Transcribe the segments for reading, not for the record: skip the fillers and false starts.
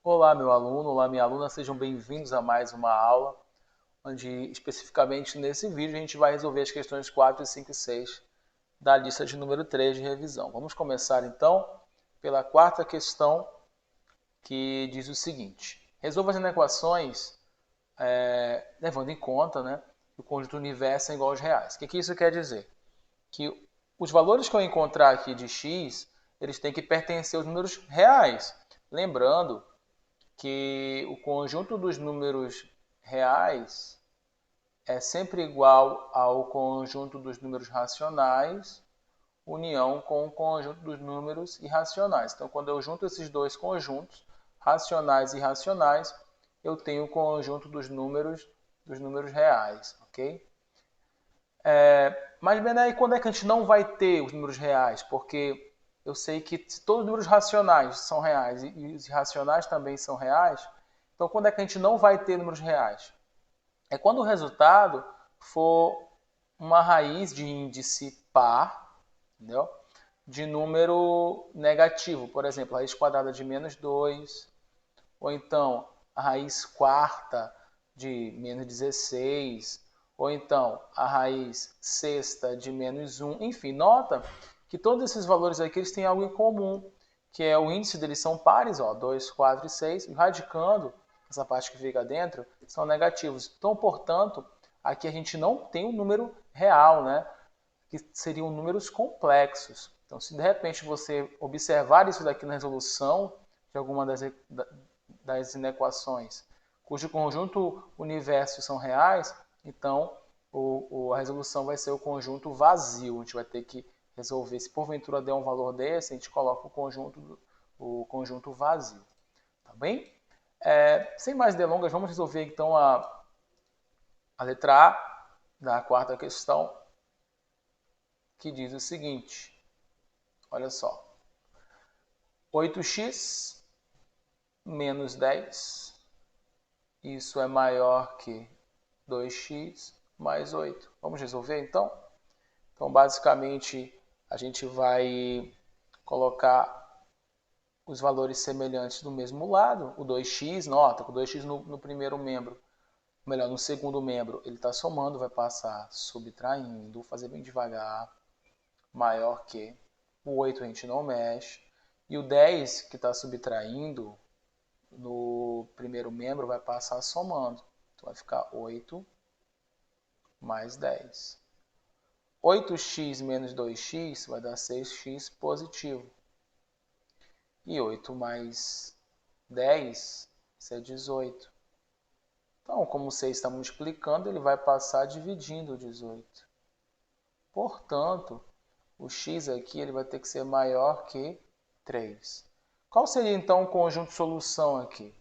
Olá, meu aluno, olá, minha aluna, sejam bem-vindos a mais uma aula, onde especificamente nesse vídeo a gente vai resolver as questões 4, 5 e 6 da lista de número 3 de revisão. Vamos começar então pela quarta questão, que diz o seguinte: resolva as inequações levando em conta, que o conjunto do universo é igual aos reais. O que isso quer dizer? Que os valores que eu encontrar aqui de x, eles têm que pertencer aos números reais. Lembrando que o conjunto dos números reais é sempre igual ao conjunto dos números racionais, união com o conjunto dos números irracionais. Então, quando eu junto esses dois conjuntos, racionais e irracionais, eu tenho o conjunto dos números reais, ok? Mas, Bené, quando é que a gente não vai ter os números reais? Porque eu sei que todos os números racionais são reais e os irracionais também são reais. Então, quando é que a gente não vai ter números reais? É quando o resultado for uma raiz de índice par, entendeu? De número negativo. Por exemplo, a raiz quadrada de menos 2, ou então a raiz quarta de menos 16, ou então a raiz sexta de menos 1. Enfim, nota que todos esses valores aqui eles têm algo em comum, que é o índice deles são pares, ó, 2, 4 e 6, e radicando, essa parte que fica dentro, são negativos. Então, portanto, aqui a gente não tem um número real, né? Que seriam números complexos. Então, se de repente você observar isso daqui na resolução de alguma das inequações, cujo conjunto universo são reais, então a resolução vai ser o conjunto vazio. A gente vai ter que resolver. Se porventura der um valor desse, a gente coloca o conjunto vazio. Tá bem? Sem mais delongas, vamos resolver então a letra A da quarta questão, que diz o seguinte. Olha só. 8x menos 10, isso é maior que 2x mais 8. Vamos resolver então? Então, basicamente, a gente vai colocar os valores semelhantes do mesmo lado. O 2x, nota, o 2x no primeiro membro, melhor, no segundo membro, ele está somando, vai passar subtraindo, fazer bem devagar, maior que o 8 a gente não mexe. E o 10 que está subtraindo no primeiro membro vai passar somando. Então vai ficar 8 mais 10. 8x menos 2x vai dar 6x positivo. E 8 mais 10, isso é 18. Então, como 6 está multiplicando, ele vai passar dividindo o 18. Portanto, o x aqui ele vai ter que ser maior que 3. Qual seria então o conjunto de solução aqui?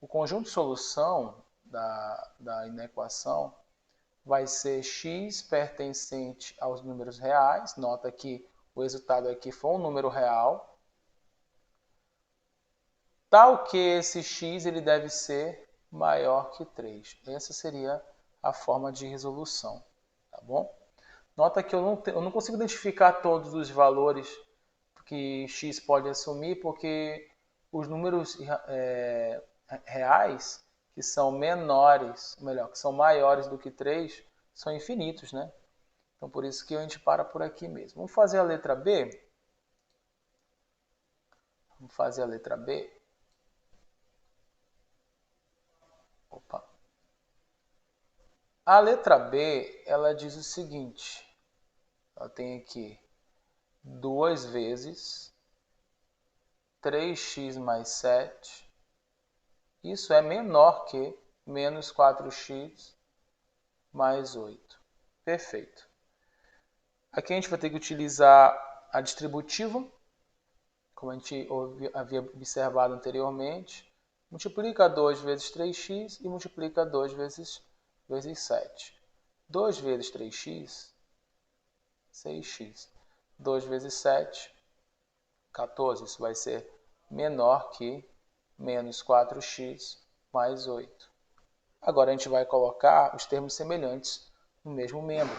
O conjunto de solução da inequação vai ser x pertencente aos números reais. Nota que o resultado aqui foi um número real. Tal que esse x ele deve ser maior que 3. Essa seria a forma de resolução. Tá bom? Nota que eu não consigo identificar todos os valores que x pode assumir, porque os números reais que são menores, melhor, que são maiores do que 3, são infinitos, né? Então, por isso que a gente para por aqui mesmo. Vamos fazer a letra B? Vamos fazer a letra B. Opa. A letra B, ela diz o seguinte. Ela tem aqui 2 vezes 3x mais 7. Isso é menor que menos 4x mais 8. Perfeito. Aqui a gente vai ter que utilizar a distributiva, como a gente havia observado anteriormente. Multiplica 2 vezes 3x e multiplica 2 vezes 7. 2 vezes 3x, 6x. 2 vezes 7, 14. Isso vai ser menor que menos 4x mais 8. Agora a gente vai colocar os termos semelhantes no mesmo membro.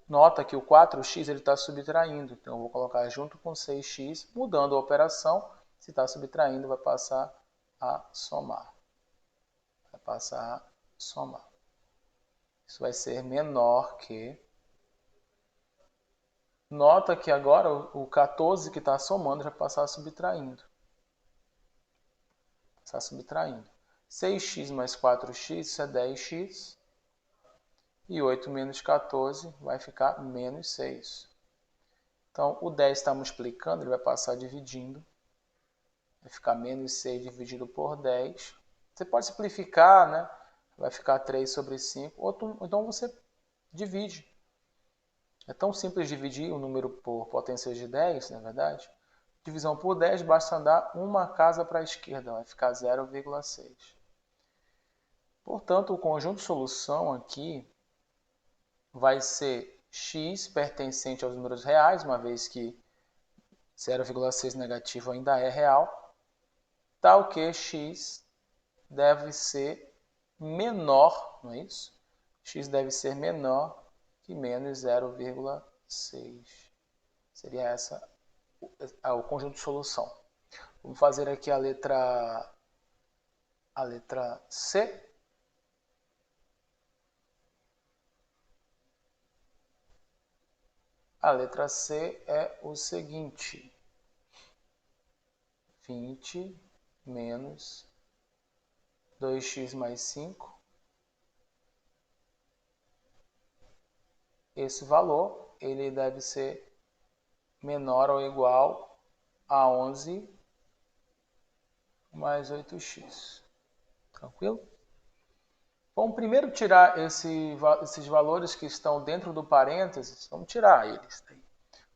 Nota que o 4x está subtraindo, então eu vou colocar junto com 6x, mudando a operação. Se está subtraindo, vai passar a somar. Vai passar a somar. Isso vai ser menor que... Nota que agora o 14 que está somando já vai passar subtraindo. 6x mais 4x, isso é 10x. E 8 menos 14 vai ficar menos 6. Então, o 10 está multiplicando, ele vai passar dividindo. Vai ficar menos 6 dividido por 10. Você pode simplificar, né? Vai ficar 3 sobre 5. Ou então você divide. É tão simples dividir o número por potências de 10, na verdade. Divisão por 10, basta andar uma casa para a esquerda. Vai ficar 0,6. Portanto, o conjunto de solução aqui vai ser x pertencente aos números reais, uma vez que 0,6 negativo ainda é real, tal que x deve ser menor, não é isso? X deve ser menor que menos 0,6. Seria essa o conjunto de solução. Vamos fazer aqui a letra C. A letra C é o seguinte: 20 menos 2x mais 5. Esse valor ele deve ser menor ou igual a 11 mais 8x. Tranquilo? Vamos primeiro tirar esses valores que estão dentro do parênteses. Vamos tirar eles.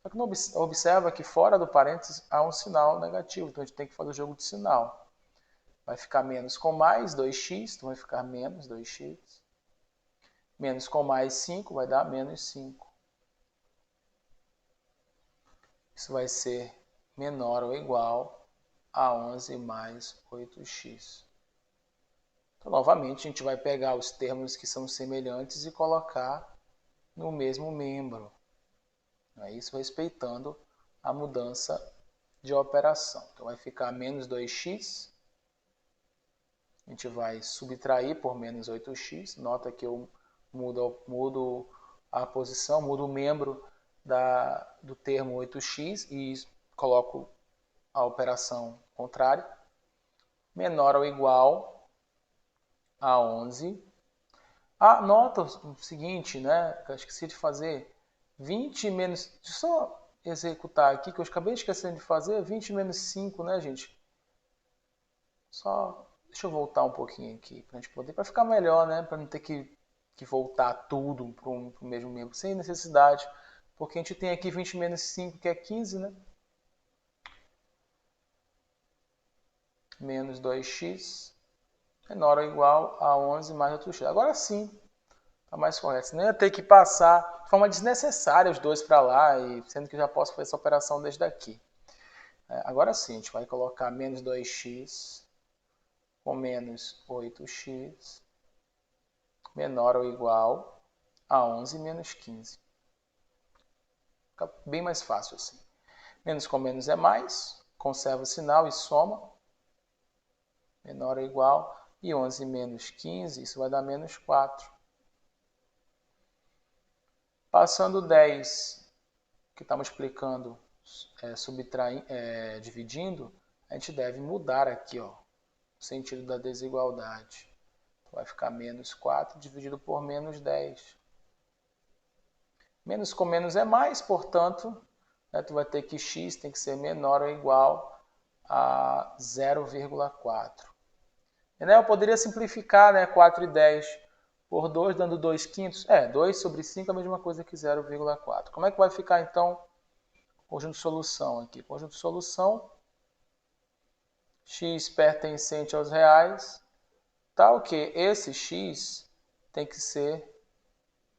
Só que não observa que fora do parênteses há um sinal negativo. Então a gente tem que fazer o jogo de sinal. Vai ficar menos com mais 2x, então vai ficar menos 2x. Menos com mais 5 vai dar menos 5. Isso vai ser menor ou igual a 11 mais 8x. Então, novamente, a gente vai pegar os termos que são semelhantes e colocar no mesmo membro. Isso respeitando a mudança de operação. Então, vai ficar menos 2x. A gente vai subtrair por menos 8x. Nota que eu mudo a posição, mudo o membro do termo 8x e coloco a operação contrária. Menor ou igual a 11. Nota o seguinte, né? Que eu esqueci de fazer. 20 menos... Deixa eu só executar aqui, que eu acabei esquecendo de fazer. 20 menos 5, né, gente? Só... Deixa eu voltar um pouquinho aqui, pra gente poder... Pra ficar melhor, né? Pra não ter que voltar tudo pro mesmo membro, sem necessidade. Porque a gente tem aqui 20 menos 5, que é 15, né? Menos 2x. Menor ou igual a 11 mais 8x. Agora sim, está mais correto. Senão ia ter que passar de forma desnecessária os dois para lá, sendo que eu já posso fazer essa operação desde aqui. Agora sim, a gente vai colocar menos 2x com menos 8x menor ou igual a 11 menos 15. Fica bem mais fácil assim. Menos com menos é mais, conserva o sinal e soma. Menor ou igual, e 11 menos 15, isso vai dar menos 4. Passando 10, que estamos explicando, dividindo, a gente deve mudar aqui, ó, o sentido da desigualdade. Então, vai ficar menos 4 dividido por menos 10. Menos com menos é mais, portanto, né, tu vai ter que x tem que ser menor ou igual a 0,4. Eu poderia simplificar, né, 4 e 10 por 2, dando 2 quintos. 2 sobre 5 é a mesma coisa que 0,4. Como é que vai ficar, então, o conjunto de solução aqui? Conjunto de solução, x pertencente aos reais, tal que esse x tem que ser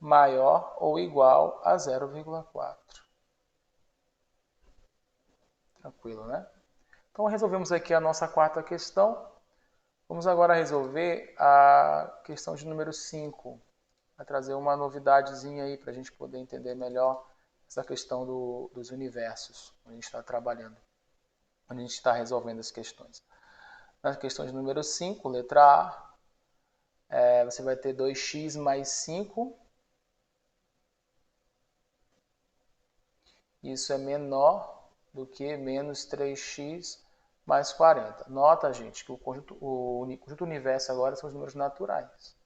maior ou igual a 0,4. Tranquilo, né? Então, resolvemos aqui a nossa quarta questão. Vamos agora resolver a questão de número 5. Vai trazer uma novidadezinha aí para a gente poder entender melhor essa questão dos universos, onde a gente está trabalhando, onde a gente está resolvendo as questões. Na questão de número 5, letra A, você vai ter 2x mais 5. Isso é menor do que menos 3x mais 40. Nota, gente, que o conjunto universo agora são os números naturais.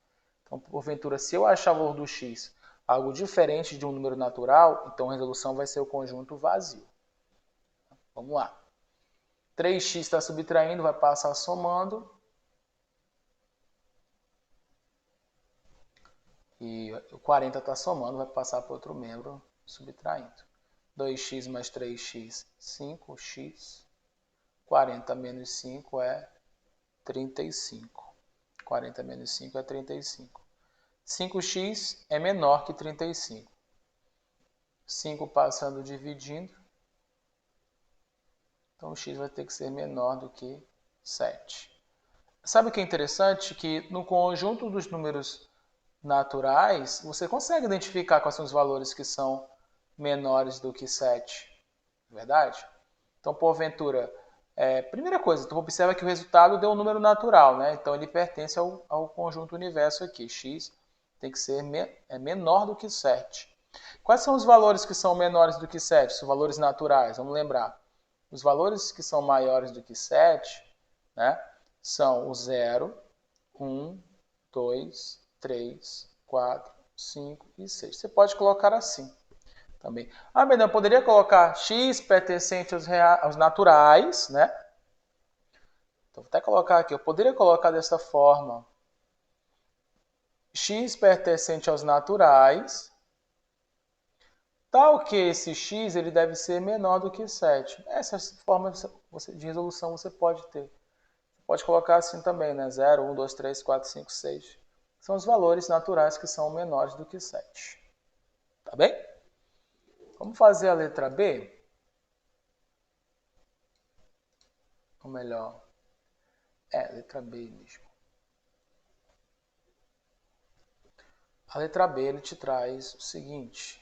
Então, porventura, se eu achar o valor do x algo diferente de um número natural, então a resolução vai ser o conjunto vazio. Vamos lá. 3x está subtraindo, vai passar somando. E o 40 está somando, vai passar para outro membro subtraindo. 2x mais 3x, 5x. 40 menos 5 é 35. 40 menos 5 é 35. 5x é menor que 35. 5 passando dividindo. Então o x vai ter que ser menor do que 7. Sabe o que é interessante? Que no conjunto dos números naturais, você consegue identificar quais são os valores que são menores do que 7. Verdade? Então, porventura, primeira coisa, tu observa que o resultado deu um número natural, né? Então ele pertence ao conjunto universo aqui. X tem que ser menor do que 7. Quais são os valores que são menores do que 7? São valores naturais, vamos lembrar. Os valores que são maiores do que 7, né, são o 0, 1, 2, 3, 4, 5 e 6. Você pode colocar assim também. Mas não, eu poderia colocar x pertencente aos naturais, né? Então, vou até colocar aqui. Eu poderia colocar dessa forma. X pertencente aos naturais, tal que esse x ele deve ser menor do que 7. Essa forma de resolução você pode ter. Pode colocar assim também, né? 0, 1, 2, 3, 4, 5, 6. São os valores naturais que são menores do que 7. Tá bem? Vamos fazer a letra B? Ou melhor, letra B mesmo. A letra B ele te traz o seguinte.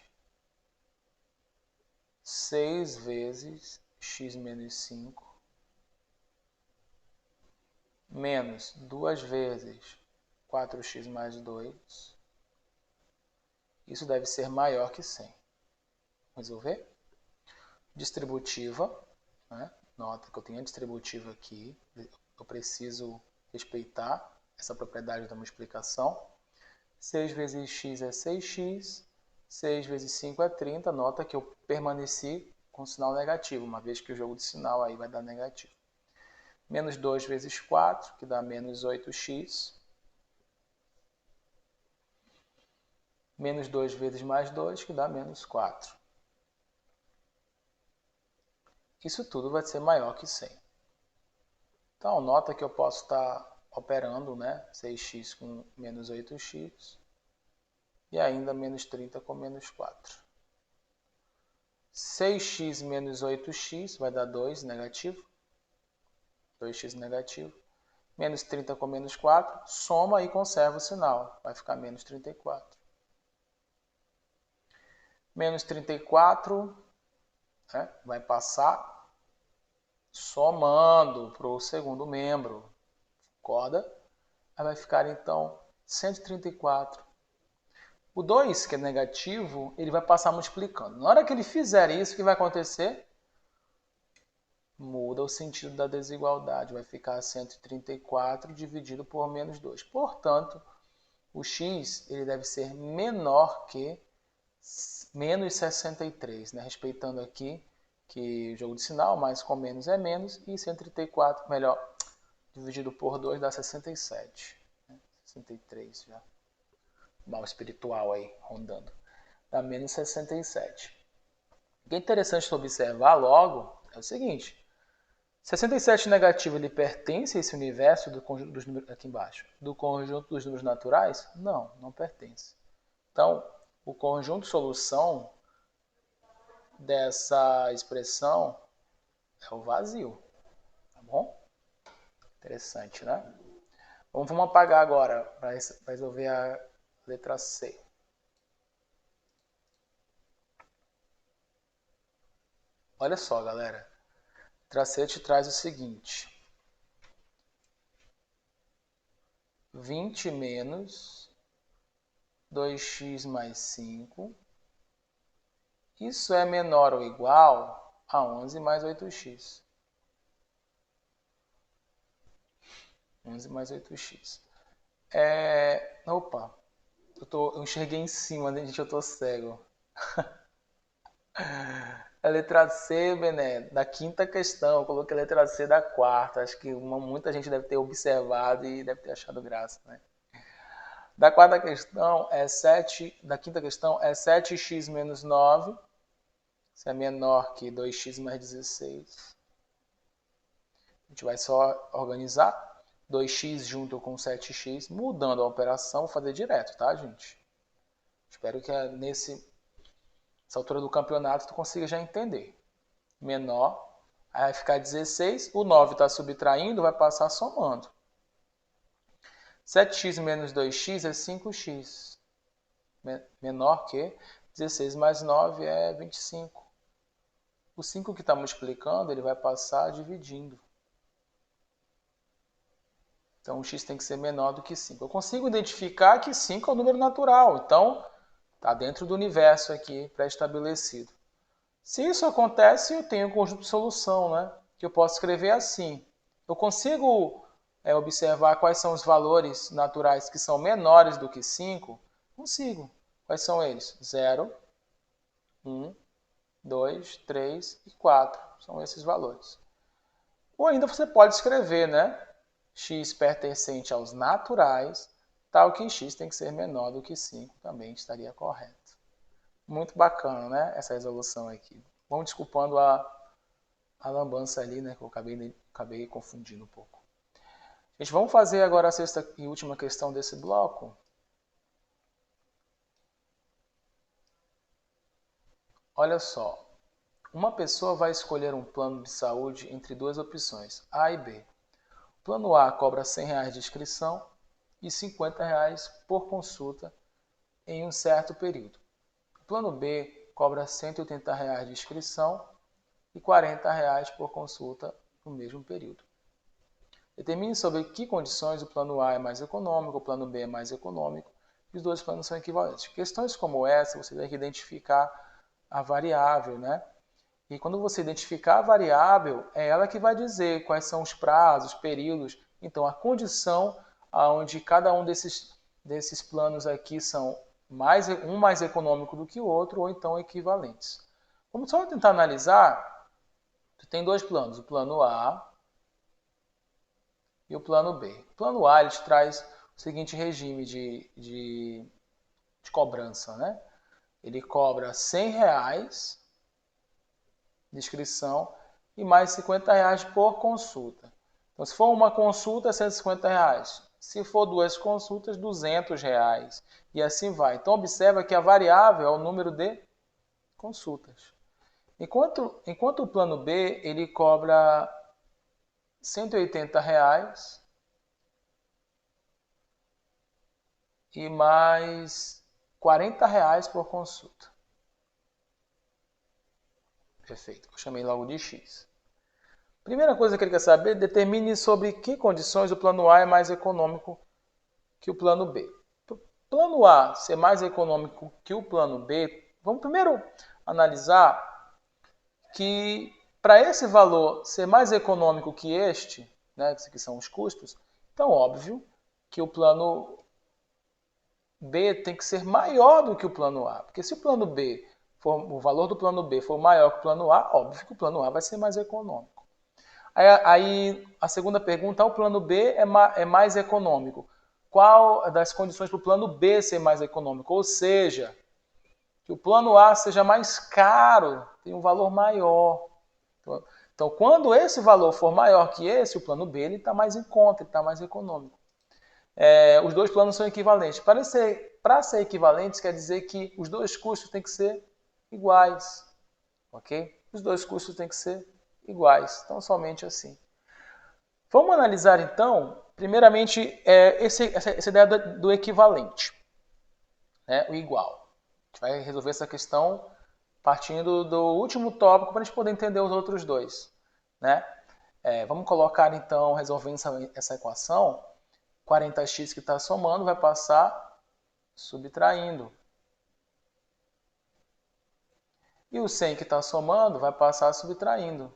6 vezes x menos 5 menos 2 vezes 4x mais 2. Isso deve ser maior que 100. Vamos resolver? Distributiva, né? Nota que eu tenho a distributiva aqui. Eu preciso respeitar essa propriedade da multiplicação. 6 vezes x é 6x. 6 vezes 5 é 30. Nota que eu permaneci com sinal negativo, uma vez que o jogo de sinal aí vai dar negativo. Menos 2 vezes 4, que dá menos 8x. Menos 2 vezes mais 2, que dá menos 4. Isso tudo vai ser maior que 100. Então, nota que eu posso estar operando, né? 6x com menos 8x. E ainda menos 30 com menos 4. 6x menos 8x vai dar 2, negativo. 2x negativo. Menos 30 com menos 4, soma e conserva o sinal. Vai ficar menos 34. Menos 34, né, vai passar somando para o segundo membro. Concorda? Aí vai ficar, então, 134. O 2, que é negativo, ele vai passar multiplicando. Na hora que ele fizer isso, o que vai acontecer? Muda o sentido da desigualdade. Vai ficar 134 dividido por menos 2. Portanto, o x ele deve ser menor que menos 63, né? Respeitando aqui que o jogo de sinal, mais com menos é menos, e 134, melhor, dividido por 2 dá 67. 63 já. Mal espiritual aí, rondando. Dá menos 67. O que é interessante observar logo é o seguinte. 67 negativo ele pertence a esse universo do conjunto dos números aqui embaixo, do conjunto dos números naturais? Não, não pertence. Então, o conjunto solução dessa expressão é o vazio, tá bom? Interessante, né? Vamos apagar agora para resolver a letra C. Olha só, galera. A letra C te traz o seguinte. 20 menos 2x mais 5. Isso é menor ou igual a 11 mais 8x. 11 mais 8x. Opa, eu enxerguei em cima, né, gente? Eu tô cego. A letra C, Bené, da quinta questão. Eu coloquei a letra C da quarta. Acho que muita gente deve ter observado e deve ter achado graça, né? Da quarta questão é 7, da quinta questão é 7x menos 9. Isso é menor que 2x mais 16. A gente vai só organizar 2x junto com 7x, mudando a operação, vou fazer direto, tá, gente? Espero que nessa altura do campeonato tu consiga já entender. Menor, aí vai ficar 16, o 9 está subtraindo, vai passar somando. 7x menos 2x é 5x. Menor que 16 mais 9 é 25. O 5 que está multiplicando, ele vai passar dividindo. Então, o x tem que ser menor do que 5. Eu consigo identificar que 5 é um número natural. Então, está dentro do universo aqui pré-estabelecido. Se isso acontece, eu tenho um conjunto de solução, né? Que eu posso escrever assim. Eu consigo observar quais são os valores naturais que são menores do que 5? Consigo. Quais são eles? 0, 1, 2, 3 e 4. São esses valores. Ou ainda você pode escrever, né? X pertencente aos naturais, tal que x tem que ser menor do que 5, também estaria correto. Muito bacana, né? Essa resolução aqui. Vamos desculpando a lambança ali, né? Que eu acabei confundindo um pouco. Gente, vamos fazer agora a sexta e última questão desse bloco. Olha só. Uma pessoa vai escolher um plano de saúde entre duas opções, A e B. O plano A cobra R$100 de inscrição e R$50 por consulta em um certo período. O plano B cobra R$180 de inscrição e R$40 por consulta no mesmo período. Determine sobre que condições o plano A é mais econômico, o plano B é mais econômico, e os dois planos são equivalentes. Questões como essa, você tem que identificar a variável, né? E quando você identificar a variável, é ela que vai dizer quais são os prazos, períodos. Então, a condição onde cada um desses planos aqui são um mais econômico do que o outro, ou então equivalentes. Vamos só tentar analisar. Tu tem dois planos, o plano A e o plano B. O plano A ele te traz o seguinte regime de cobrança, né? Ele cobra R$100 de inscrição e mais R$50 por consulta. Então, se for uma consulta, R$150. Se for duas consultas, R$200. E assim vai. Então, observa que a variável é o número de consultas. Enquanto o plano B, ele cobra R$180 e mais R$40 por consulta. Perfeito. Eu chamei logo de X. Primeira coisa que ele quer saber, determine sobre que condições o plano A é mais econômico que o plano B. Para o plano A ser mais econômico que o plano B, vamos primeiro analisar que para esse valor ser mais econômico que este, né, que são os custos, então óbvio que o plano B tem que ser maior do que o plano A. Porque se o valor do plano B for maior que o plano A, óbvio que o plano A vai ser mais econômico. Aí a segunda pergunta, o plano B é mais econômico. Qual das condições para o plano B ser mais econômico? Ou seja, que o plano A seja mais caro, tem um valor maior. Então, quando esse valor for maior que esse, o plano B está mais em conta, ele está mais econômico. Os dois planos são equivalentes. Para ser equivalentes, quer dizer que os dois custos têm que ser iguais. Ok? Os dois custos têm que ser iguais. Então, somente assim. Vamos analisar, então, primeiramente, essa ideia do equivalente, né? O igual. A gente vai resolver essa questão partindo do último tópico para a gente poder entender os outros dois. Né? Vamos colocar, então, resolvendo essa equação. 40x que está somando vai passar subtraindo. E o 100 que está somando vai passar subtraindo.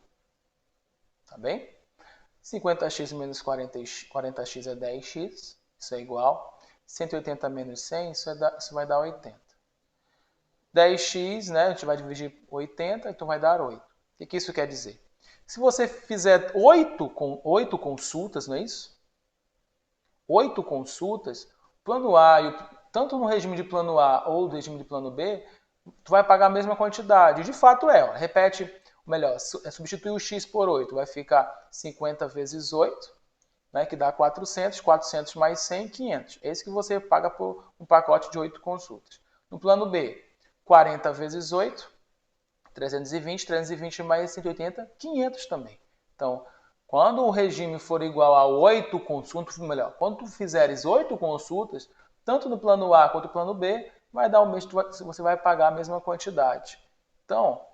Tá bem? 50x menos 40x é 10x, isso é igual. 180 menos 100, isso vai dar 80. 10x, né, a gente vai dividir 80, então vai dar 8. O que isso quer dizer? Se você fizer 8 consultas, não é isso? 8 consultas, plano A, tanto no regime de plano A ou no regime de plano B, tu vai pagar a mesma quantidade. De fato é, ó, repete, melhor, substitui o x por 8, vai ficar 50 vezes 8, né, que dá 400, 400 mais 100, 500. Esse que você paga por um pacote de 8 consultas. No plano B, 40 vezes 8, 320, 320 mais 180, 500 também. Então, quando o regime for igual a 8 consultas, melhor, quando tu fizeres 8 consultas, tanto no plano A quanto no plano B, vai dar o mesmo, você vai pagar a mesma quantidade. Então,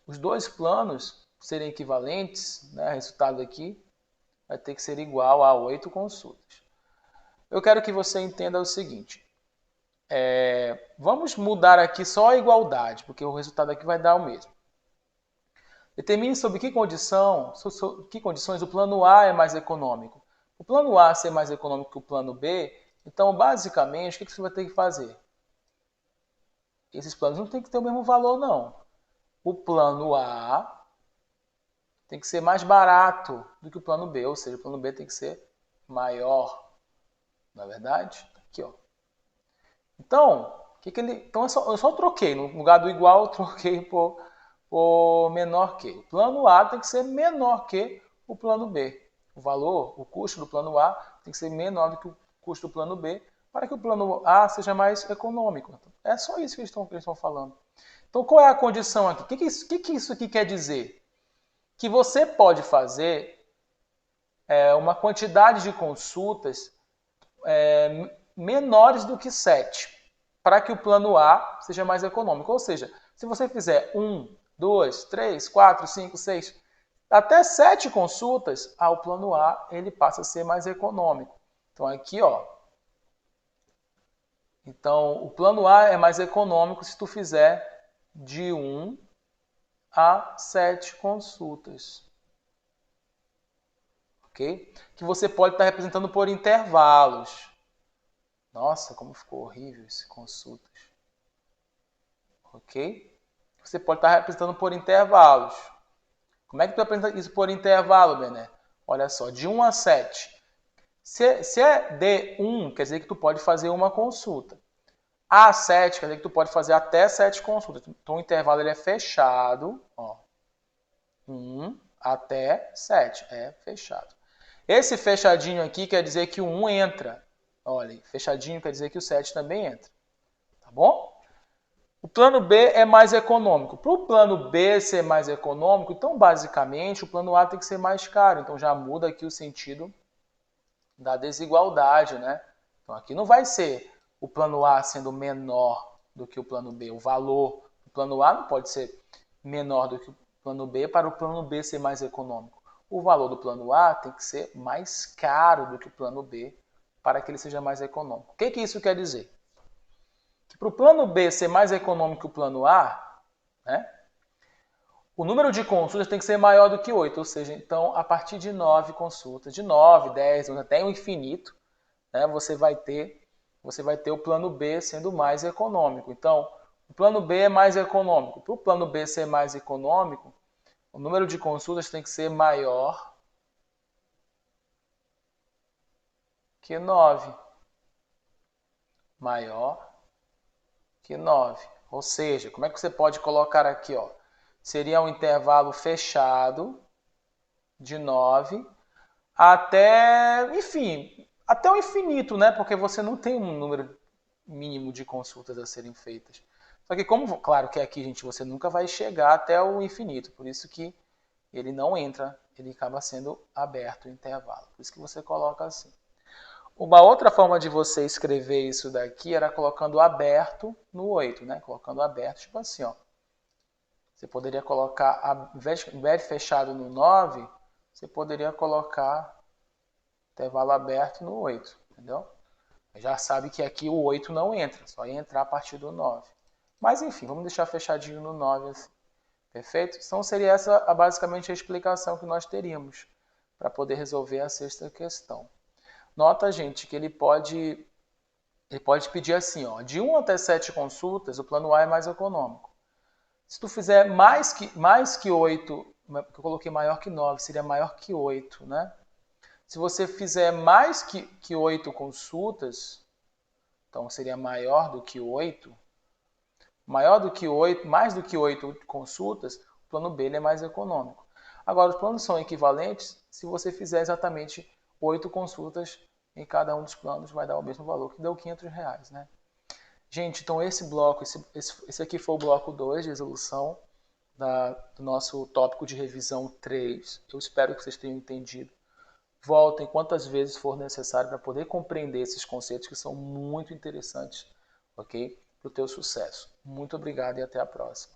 os dois planos serem equivalentes, né, o resultado aqui vai ter que ser igual a 8 consultas. Eu quero que você entenda o seguinte, vamos mudar aqui só a igualdade, porque o resultado aqui vai dar o mesmo. Determine sobre que condições o plano A é mais econômico. O plano A ser mais econômico que o plano B, então, basicamente, o que você vai ter que fazer? Esses planos não tem que ter o mesmo valor, não. O plano A tem que ser mais barato do que o plano B, ou seja, o plano B tem que ser maior. Não é verdade? Aqui, ó. Então, então eu só troquei. No lugar do igual, eu troquei por menor que. O plano A tem que ser menor que o plano B. O custo do plano A tem que ser menor do que o custo do plano B para que o plano A seja mais econômico. É só isso que eles estão falando. Então, qual é a condição aqui? O que isso aqui quer dizer? Que você pode fazer uma quantidade de consultas menores do que 7 para que o plano A seja mais econômico. Ou seja, se você fizer 1, 2, 3, 4, 5, 6, até 7 consultas, o plano A ele passa a ser mais econômico. Então aqui, ó. Então o plano A é mais econômico se tu fizer de 1 a 7 consultas. Ok? Que você pode estar representando por intervalos. Nossa, como ficou horrível esse consultas. Ok? Você pode estar representando por intervalos. Como é que tu apresenta isso por intervalo, Bené? Olha só, de 1 a 7. Se é D1, quer dizer que tu pode fazer uma consulta. A7 quer dizer que tu pode fazer até 7 consultas. Então o intervalo ele é fechado. Ó. 1 até 7. É fechado. Esse fechadinho aqui quer dizer que o 1 entra. Olha, fechadinho quer dizer que o 7 também entra. Tá bom? O plano B é mais econômico. Para o plano B ser mais econômico, então basicamente o plano A tem que ser mais caro. Então já muda aqui o sentido da desigualdade, né? Então aqui não vai ser o plano A sendo menor do que o plano B. O valor do plano A não pode ser menor do que o plano B para o plano B ser mais econômico. O valor do plano A tem que ser mais caro do que o plano B para que ele seja mais econômico. O que isso quer dizer? Que para o plano B ser mais econômico que o plano A, né, o número de consultas tem que ser maior do que 8, ou seja, então a partir de 9 consultas, de 9, 10, até o infinito, né, você vai ter o plano B sendo mais econômico. Então, o plano B é mais econômico. Para o plano B ser mais econômico, o número de consultas tem que ser maior que 9. Maior que 9. Ou seja, como é que você pode colocar aqui? Ó? Seria um intervalo fechado de 9 até, enfim, até o infinito, né? Porque você não tem um número mínimo de consultas a serem feitas. Só que como, claro que aqui, gente, você nunca vai chegar até o infinito, por isso que ele não entra, ele acaba sendo aberto o intervalo. Por isso que você coloca assim. Uma outra forma de você escrever isso daqui era colocando aberto no 8, né? Colocando aberto, tipo assim, ó. Você poderia colocar, ao invés de fechado no 9, você poderia colocar intervalo aberto no 8, entendeu? Já sabe que aqui o 8 não entra, só ia entrar a partir do 9. Mas enfim, vamos deixar fechadinho no 9 assim. Perfeito? Então seria essa basicamente a explicação que nós teríamos para poder resolver a sexta questão. Nota, gente, que ele pode pedir assim, ó, de 1 até 7 consultas, o plano A é mais econômico. Se tu fizer mais que 8, que eu coloquei maior que 9, seria maior que 8, né? Se você fizer mais que 8 consultas, então seria maior do que 8, mais do que 8 consultas, o plano B é mais econômico. Agora, os planos são equivalentes se você fizer exatamente 8 consultas em cada um dos planos, vai dar o mesmo valor, que deu R$500, né? Gente, então esse bloco, esse aqui foi o bloco 2 de resolução do nosso tópico de revisão 3. Eu espero que vocês tenham entendido. Voltem quantas vezes for necessário para poder compreender esses conceitos que são muito interessantes, ok? Para o teu sucesso. Muito obrigado e até a próxima.